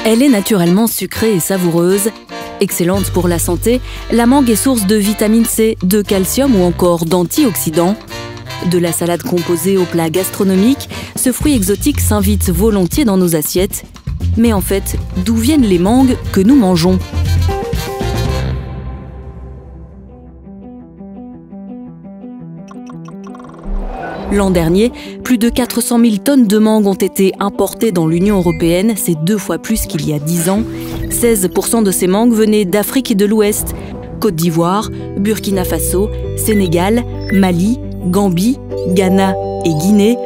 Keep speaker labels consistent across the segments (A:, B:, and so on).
A: Elle est naturellement sucrée et savoureuse. Excellente pour la santé, la mangue est source de vitamine C, de calcium ou encore d'antioxydants. De la salade composée aux plats gastronomiques, ce fruit exotique s'invite volontiers dans nos assiettes. Mais en fait, d'où viennent les mangues que nous mangeons ? L'an dernier, plus de 400 000 tonnes de mangues ont été importées dans l'Union européenne, c'est 2 fois plus qu'il y a 10 ans. 16% de ces mangues venaient d'Afrique de l'Ouest, Côte d'Ivoire, Burkina Faso, Sénégal, Mali, Gambie, Ghana et Guinée.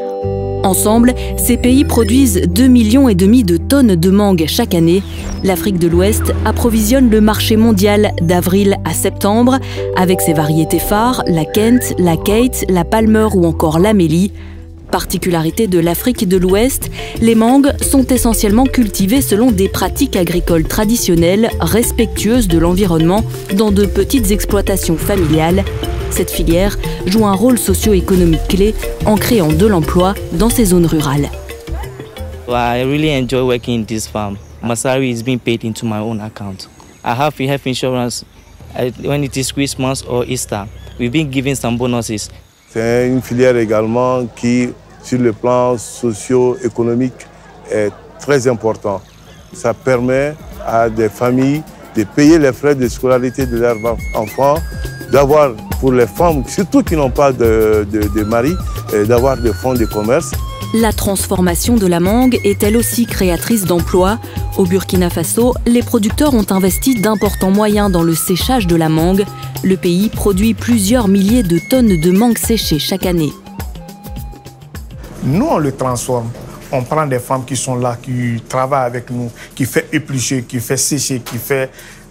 A: Ensemble, ces pays produisent 2,5 millions de tonnes de mangues chaque année. L'Afrique de l'Ouest approvisionne le marché mondial d'avril à septembre avec ses variétés phares, la Kent, la Kate, la Palmer ou encore l'Amélie. Particularité de l'Afrique de l'Ouest, les mangues sont essentiellement cultivées selon des pratiques agricoles traditionnelles, respectueuses de l'environnement, dans de petites exploitations familiales. Cette filière joue un rôle socio-économique clé en créant de l'emploi dans ces zones rurales.
B: I really enjoy working in this farm. My salary is being paid into my own account. I have health insurance when it is Christmas or Easter. We've been given some bonuses.
C: C'est une filière également qui, sur le plan socio-économique, est très important. Ça permet à des familles de payer les frais de scolarité de leurs enfants, d'avoir pour les femmes, surtout qui n'ont pas de mari, d'avoir des fonds de commerce.
A: La transformation de la mangue est elle aussi créatrice d'emplois. Au Burkina Faso, les producteurs ont investi d'importants moyens dans le séchage de la mangue. Le pays produit plusieurs milliers de tonnes de mangue séchées chaque année.
D: Nous, on le transforme. On prend des femmes qui sont là, qui travaillent avec nous, qui font éplucher, qui font sécher, qui font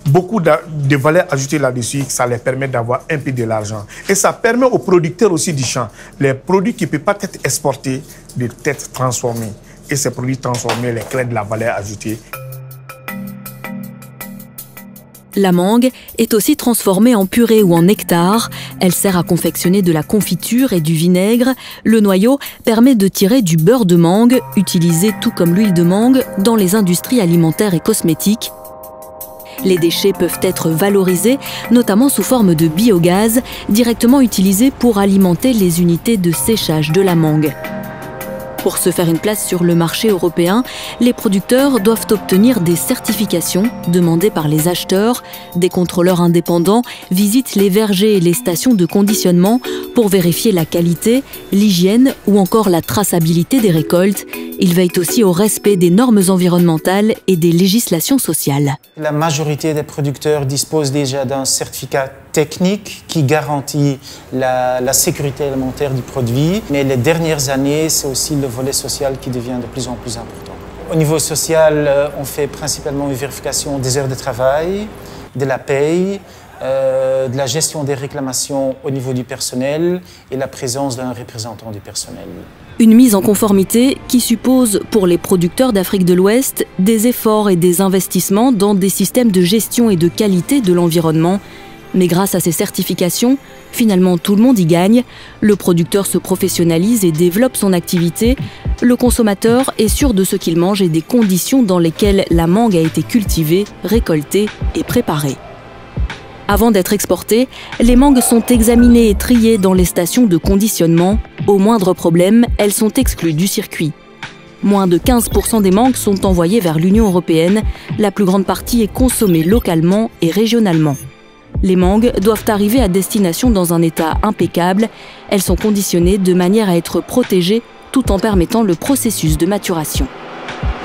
D: beaucoup de valeur ajoutée là-dessus. Ça leur permet d'avoir un peu de l'argent. Et ça permet aux producteurs aussi du champ, les produits qui ne peuvent pas être exportés, d'être transformés. Et ces produits transformés les créent de la valeur ajoutée.
A: La mangue est aussi transformée en purée ou en nectar. Elle sert à confectionner de la confiture et du vinaigre. Le noyau permet de tirer du beurre de mangue, utilisé tout comme l'huile de mangue dans les industries alimentaires et cosmétiques. Les déchets peuvent être valorisés, notamment sous forme de biogaz, directement utilisé pour alimenter les unités de séchage de la mangue. Pour se faire une place sur le marché européen, les producteurs doivent obtenir des certifications demandées par les acheteurs. Des contrôleurs indépendants visitent les vergers et les stations de conditionnement pour vérifier la qualité, l'hygiène ou encore la traçabilité des récoltes. Ils veillent aussi au respect des normes environnementales et des législations sociales.
E: La majorité des producteurs disposent déjà d'un certificat technique qui garantit la sécurité alimentaire du produit. Mais les dernières années, c'est aussi le volet social qui devient de plus en plus important. Au niveau social, on fait principalement une vérification des heures de travail, de la paye, de la gestion des réclamations au niveau du personnel et la présence d'un représentant du personnel.
A: Une mise en conformité qui suppose, pour les producteurs d'Afrique de l'Ouest, des efforts et des investissements dans des systèmes de gestion et de qualité de l'environnement. Mais grâce à ces certifications, finalement tout le monde y gagne. Le producteur se professionnalise et développe son activité. Le consommateur est sûr de ce qu'il mange et des conditions dans lesquelles la mangue a été cultivée, récoltée et préparée. Avant d'être exportées, les mangues sont examinées et triées dans les stations de conditionnement. Au moindre problème, elles sont exclues du circuit. Moins de 15% des mangues sont envoyées vers l'Union européenne. La plus grande partie est consommée localement et régionalement. Les mangues doivent arriver à destination dans un état impeccable. Elles sont conditionnées de manière à être protégées tout en permettant le processus de maturation.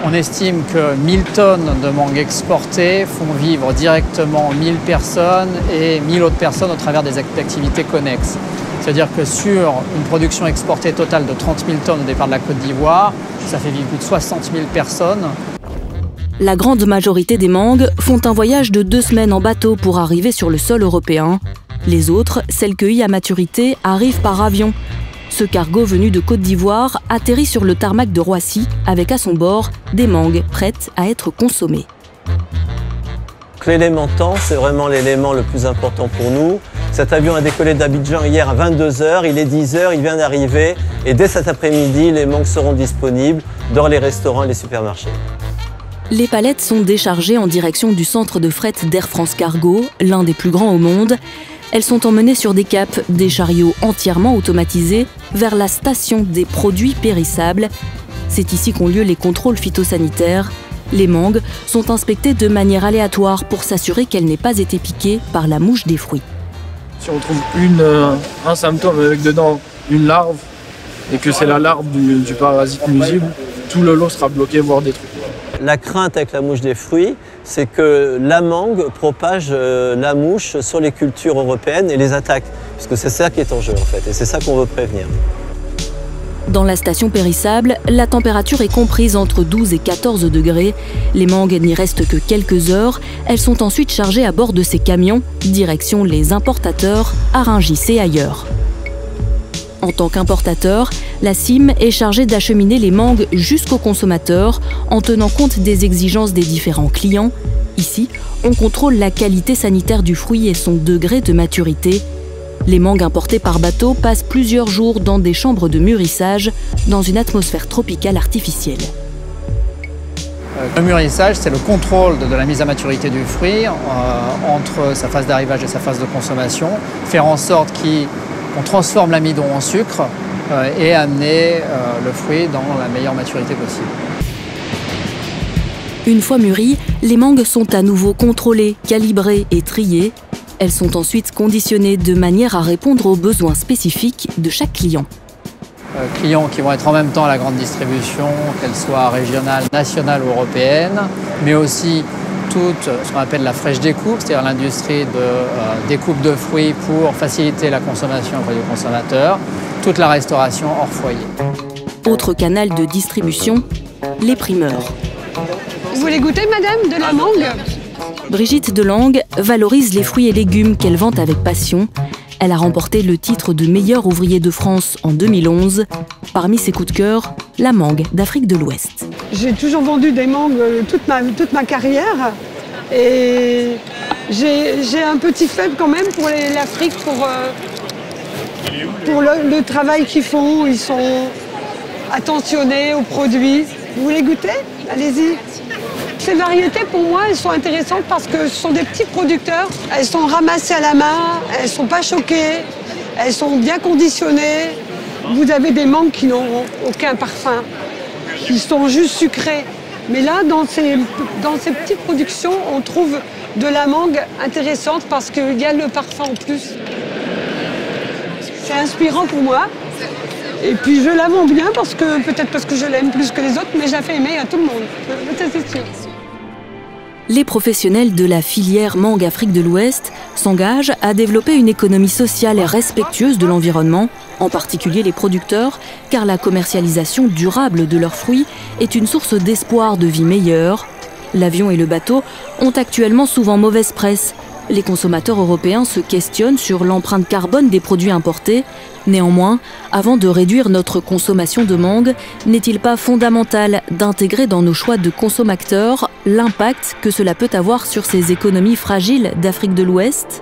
F: On estime que 1000 tonnes de mangue exportées font vivre directement 1000 personnes et 1000 autres personnes au travers des activités connexes. C'est-à-dire que sur une production exportée totale de 30 000 tonnes au départ de la Côte d'Ivoire, ça fait vivre plus de 60 000 personnes.
A: La grande majorité des mangues font un voyage de 2 semaines en bateau pour arriver sur le sol européen. Les autres, celles cueillies à maturité, arrivent par avion. Ce cargo venu de Côte d'Ivoire atterrit sur le tarmac de Roissy avec à son bord des mangues prêtes à être consommées.
G: L'élément temps, c'est vraiment l'élément le plus important pour nous. Cet avion a décollé d'Abidjan hier à 22 h, il est 10 h, il vient d'arriver et dès cet après-midi, les mangues seront disponibles dans les restaurants et les supermarchés.
A: Les palettes sont déchargées en direction du centre de fret d'Air France Cargo, l'un des plus grands au monde. Elles sont emmenées sur des caps, des chariots entièrement automatisés, vers la station des produits périssables. C'est ici qu'ont lieu les contrôles phytosanitaires. Les mangues sont inspectées de manière aléatoire pour s'assurer qu'elles n'aient pas été piquées par la mouche des fruits.
H: Si on trouve un symptôme avec dedans une larve et que c'est la larve du parasite nuisible, tout le lot sera bloqué, voire détruit.
G: La crainte avec la mouche des fruits, c'est que la mangue propage la mouche sur les cultures européennes et les attaque. Parce que c'est ça qui est en jeu en fait, et c'est ça qu'on veut prévenir.
A: Dans la station périssable, la température est comprise entre 12 et 14 degrés. Les mangues n'y restent que quelques heures. Elles sont ensuite chargées à bord de ces camions, direction les importateurs à Rungis et ailleurs. En tant qu'importateur, la CIM est chargée d'acheminer les mangues jusqu'aux consommateurs en tenant compte des exigences des différents clients. Ici, on contrôle la qualité sanitaire du fruit et son degré de maturité. Les mangues importées par bateau passent plusieurs jours dans des chambres de mûrissage, dans une atmosphère tropicale artificielle.
F: Le mûrissage, c'est le contrôle de la mise à maturité du fruit entre sa phase d'arrivage et sa phase de consommation, faire en sorte qu'on transforme l'amidon en sucre et amener le fruit dans la meilleure maturité possible.
A: Une fois mûries, les mangues sont à nouveau contrôlées, calibrées et triées. Elles sont ensuite conditionnées de manière à répondre aux besoins spécifiques de chaque client.
F: Clients qui vont être en même temps à la grande distribution, qu'elle soit régionale, nationale ou européenne, mais aussi toute ce qu'on appelle la fraîche découpe, c'est-à-dire l'industrie de découpe de fruits pour faciliter la consommation auprès du consommateur, toute la restauration hors foyer.
A: Autre canal de distribution, les primeurs.
I: Vous voulez goûter, madame, de la mangue ?
A: Brigitte Delangue valorise les fruits et légumes qu'elle vend avec passion. Elle a remporté le titre de meilleur ouvrier de France en 2011. Parmi ses coups de cœur, la mangue d'Afrique de l'Ouest.
I: J'ai toujours vendu des mangues toute ma carrière. Et j'ai un petit faible quand même pour l'Afrique, pour le travail qu'ils font. Ils sont attentionnés aux produits. Vous voulez goûter? Allez-y. Ces variétés, pour moi, elles sont intéressantes parce que ce sont des petits producteurs. Elles sont ramassées à la main, elles ne sont pas choquées, elles sont bien conditionnées. Vous avez des mangues qui n'ont aucun parfum, qui sont juste sucrées. Mais là, dans ces petites productions, on trouve de la mangue intéressante parce qu'il y a le parfum en plus. C'est inspirant pour moi. Et puis je la vends bien peut-être parce que je l'aime plus que les autres, mais je la fais aimer à tout le monde. Ça, c'est sûr.
A: Les professionnels de la filière mangue Afrique de l'Ouest s'engagent à développer une économie sociale et respectueuse de l'environnement, en particulier les producteurs, car la commercialisation durable de leurs fruits est une source d'espoir de vie meilleure. L'avion et le bateau ont actuellement souvent mauvaise presse. Les consommateurs européens se questionnent sur l'empreinte carbone des produits importés. Néanmoins, avant de réduire notre consommation de mangue, n'est-il pas fondamental d'intégrer dans nos choix de consommateurs l'impact que cela peut avoir sur ces économies fragiles d'Afrique de l'Ouest ?